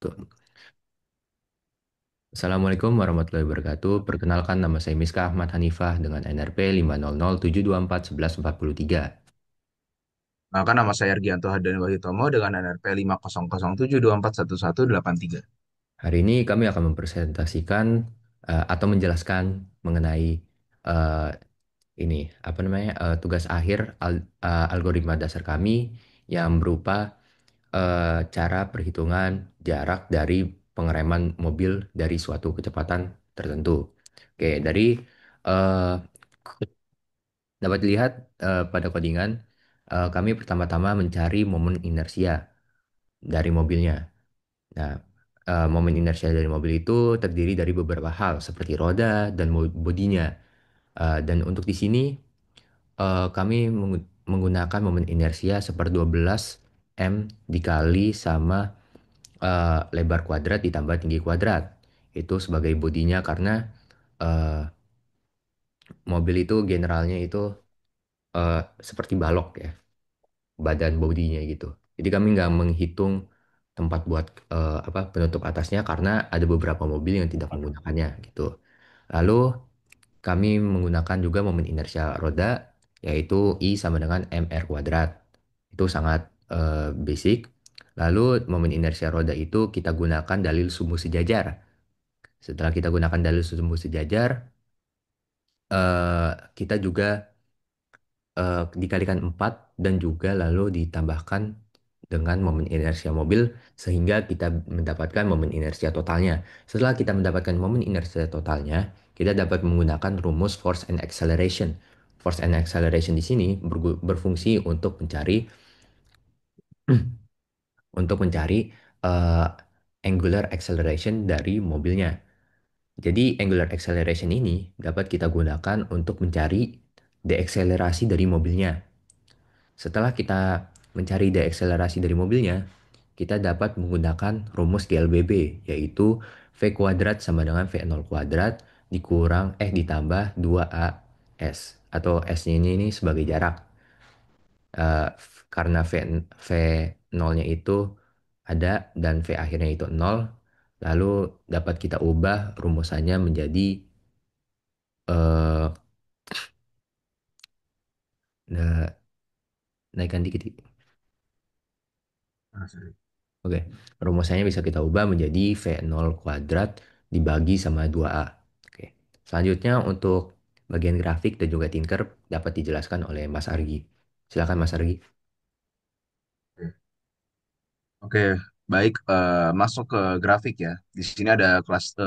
Tuh. Assalamualaikum warahmatullahi wabarakatuh. Perkenalkan nama saya Miska Ahmad Hanifah dengan NRP 50072411443. Maka nama saya Argianto Hadani Wahyutomo dengan NRP 50072411183. Hari ini kami akan mempresentasikan atau menjelaskan mengenai eh, ini apa namanya tugas akhir algoritma dasar kami yang berupa cara perhitungan jarak dari pengereman mobil dari suatu kecepatan tertentu. Oke, dari eh, dapat dilihat pada codingan, kami pertama-tama mencari momen inersia dari mobilnya. Nah, momen inersia dari mobil itu terdiri dari beberapa hal seperti roda dan bodinya. Dan untuk di sini kami menggunakan momen inersia seper 12 M dikali sama lebar kuadrat ditambah tinggi kuadrat. Itu sebagai bodinya karena eh, mobil itu generalnya itu seperti balok ya, badan bodinya gitu. Jadi kami nggak menghitung tempat buat apa penutup atasnya karena ada beberapa mobil yang tidak menggunakannya gitu. Lalu kami menggunakan juga momen inersia roda yaitu I sama dengan mr kuadrat. Itu sangat basic. Lalu momen inersia roda itu kita gunakan dalil sumbu sejajar. Setelah kita gunakan dalil sumbu sejajar, kita juga dikalikan 4 dan juga lalu ditambahkan dengan momen inersia mobil sehingga kita mendapatkan momen inersia totalnya. Setelah kita mendapatkan momen inersia totalnya, kita dapat menggunakan rumus force and acceleration. Force and acceleration di sini berfungsi untuk mencari eh, angular acceleration dari mobilnya. Jadi angular acceleration ini dapat kita gunakan untuk mencari deakselerasi dari mobilnya. Setelah kita mencari deakselerasi dari mobilnya, kita dapat menggunakan rumus DLBB, yaitu V kuadrat sama dengan V0 kuadrat ditambah 2AS, atau S-nya ini sebagai jarak. Karena V0-nya itu ada dan V akhirnya itu nol, lalu dapat kita ubah rumusannya menjadi eh, nah, naikkan dikit. Nah, sorry. Oke, rumusannya bisa kita ubah menjadi V0 kuadrat dibagi sama 2A. Oke, selanjutnya untuk bagian grafik dan juga tinker dapat dijelaskan oleh Mas Argi. Silakan Mas Argi. Oke, baik. Masuk ke grafik ya. Di sini ada kelas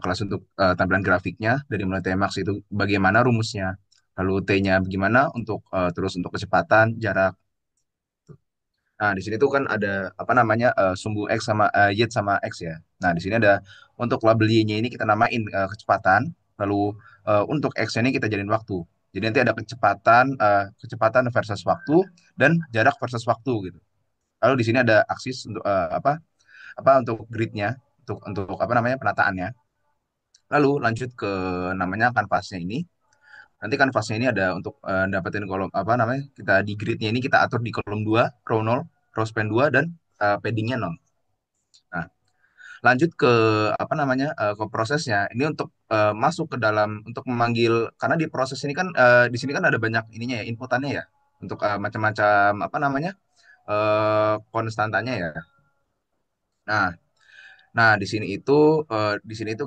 kelas untuk tampilan grafiknya dari mulai Tmax itu bagaimana rumusnya, lalu T-nya bagaimana untuk terus untuk kecepatan, jarak. Nah, di sini tuh kan ada apa namanya sumbu X sama Y sama X ya. Nah, di sini ada untuk label Y-nya ini kita namain kecepatan, lalu untuk X-nya ini kita jadiin waktu. Jadi nanti ada kecepatan versus waktu dan jarak versus waktu gitu. Lalu di sini ada aksis untuk apa untuk gridnya, untuk apa namanya penataannya. Lalu lanjut ke namanya kanvasnya ini. Nanti kanvasnya ini ada untuk dapetin kolom apa namanya kita di gridnya ini kita atur di kolom 2 row 0, row span 2 dan paddingnya 0. Nah, lanjut ke apa namanya ke prosesnya. Ini untuk masuk ke dalam untuk memanggil karena di proses ini kan di sini kan ada banyak ininya ya inputannya ya untuk macam-macam apa namanya konstantanya ya. Nah, nah di sini itu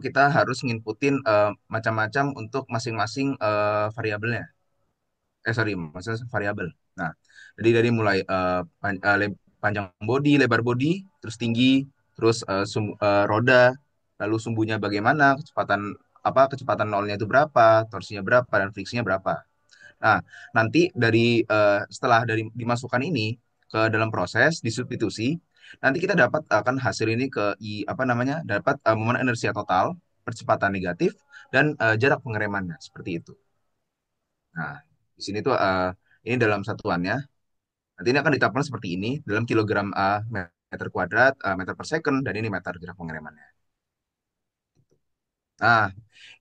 kita harus nginputin macam-macam untuk masing-masing variabelnya. Sorry, maksudnya variabel. Nah, jadi dari mulai panjang body, lebar body, terus tinggi, terus roda, lalu sumbunya bagaimana, kecepatan nolnya itu berapa, torsinya berapa, dan friksinya berapa. Nah, nanti setelah dari dimasukkan ini ke dalam proses disubstitusi, nanti kita dapat akan hasil ini apa namanya dapat momen inersia total, percepatan negatif, dan jarak pengeremannya seperti itu. Nah, di sini tuh ini dalam satuannya. Nanti ini akan ditetapkan seperti ini dalam kilogram meter kuadrat, meter per second, dan ini meter jarak pengeremannya. Nah,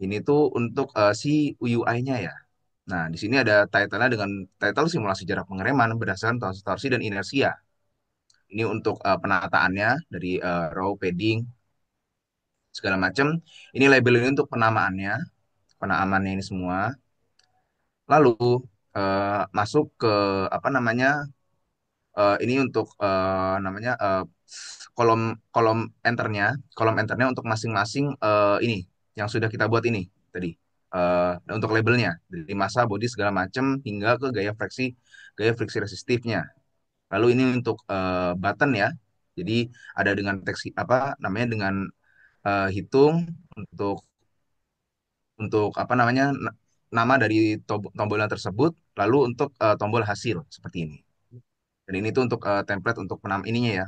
ini tuh untuk si UI-nya ya. Nah, di sini ada title-nya dengan title simulasi jarak pengereman berdasarkan torsi dan inersia. Ini untuk penataannya dari row, padding, segala macam. Ini label ini untuk penamaannya, penaamannya ini semua. Lalu masuk ke apa namanya? Ini untuk namanya kolom kolom enternya, kolom enternya untuk masing-masing ini yang sudah kita buat ini tadi. Untuk labelnya dari massa, body segala macam hingga ke gaya friksi resistifnya. Lalu ini untuk button ya. Jadi ada dengan teks apa namanya dengan hitung untuk apa namanya nama dari tombolnya tersebut, lalu untuk tombol hasil seperti ini. Dan ini tuh untuk template untuk ininya ya,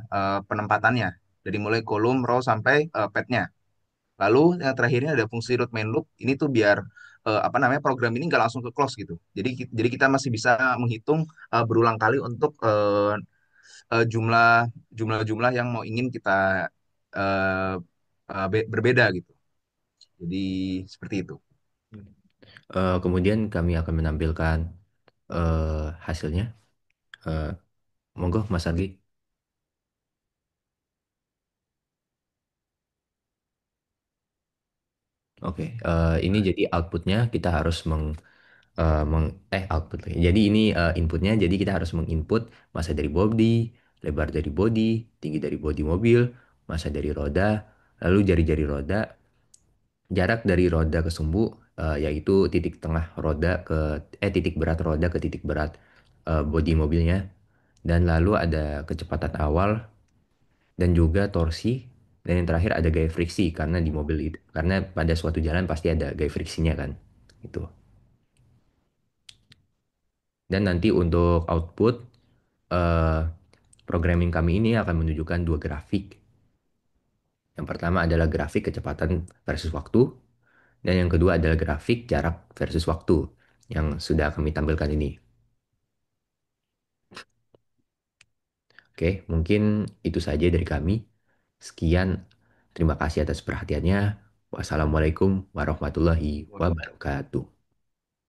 penempatannya. Dari mulai kolom, row sampai pad-nya. Lalu yang terakhirnya ada fungsi root main loop. Ini tuh biar apa namanya program ini nggak langsung ke close gitu. Jadi kita masih bisa menghitung berulang kali untuk jumlah jumlah yang mau ingin kita eh, berbeda gitu. Jadi seperti itu. Kemudian kami akan menampilkan hasilnya. Eh, Monggo, Mas Argi. Oke, ini jadi outputnya kita harus output lagi. Jadi ini inputnya, jadi kita harus menginput massa dari body, lebar dari body, tinggi dari body mobil, massa dari roda, lalu jari-jari roda, jarak dari roda ke sumbu, yaitu titik tengah roda ke titik berat roda ke titik berat body mobilnya, dan lalu ada kecepatan awal dan juga torsi, dan yang terakhir ada gaya friksi karena di mobil itu, karena pada suatu jalan pasti ada gaya friksinya kan, itu. Dan nanti untuk output eh, programming kami ini akan menunjukkan dua grafik. Yang pertama adalah grafik kecepatan versus waktu, dan yang kedua adalah grafik jarak versus waktu yang sudah kami tampilkan ini. Oke, mungkin itu saja dari kami. Sekian, terima kasih atas perhatiannya. Wassalamualaikum warahmatullahi wabarakatuh.